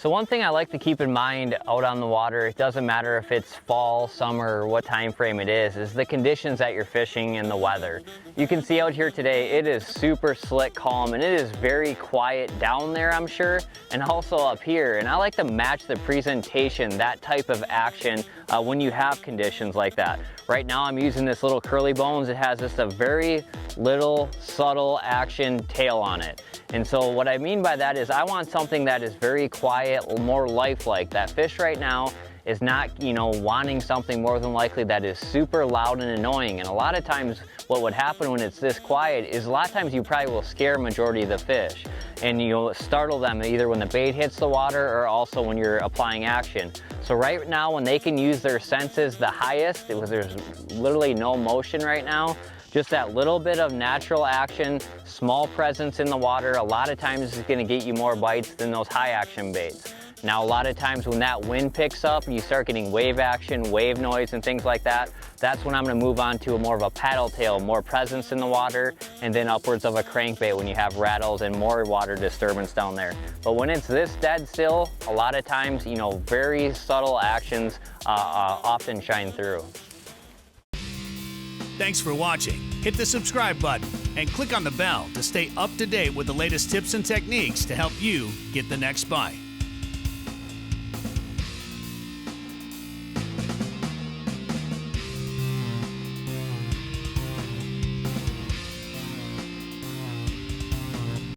So one thing I like to keep in mind out on the water, it doesn't matter if it's fall, summer, or what time frame it is the conditions that you're fishing and the weather. You can see out here today, it is super slick, calm, and it is very quiet down there, I'm sure, and also up here. And I like to match the presentation, that type of action, when you have conditions like that. Right now I'm using this little curly bones. It has just a very little subtle action tail on it. And so what I mean by that is I want something that is very quiet, more lifelike. That fish right now is not, wanting something more than likely that is super loud and annoying. And a lot of times what would happen when it's this quiet is a lot of times you probably will scare majority of the fish. And you'll startle them either when the bait hits the water or also when you're applying action. So right now when they can use their senses the highest, there's literally no motion right now, just that little bit of natural action, small presence in the water, a lot of times is gonna get you more bites than those high action baits. Now a lot of times when that wind picks up and you start getting wave action, wave noise and things like that, that's when I'm gonna move on to more of a paddle tail, more presence in the water, and then upwards of a crankbait when you have rattles and more water disturbance down there. But when it's this dead still, a lot of times, very subtle actions often shine through. Thanks for watching. Hit the subscribe button and click on the bell to stay up to date with the latest tips and techniques to help you get the next bite.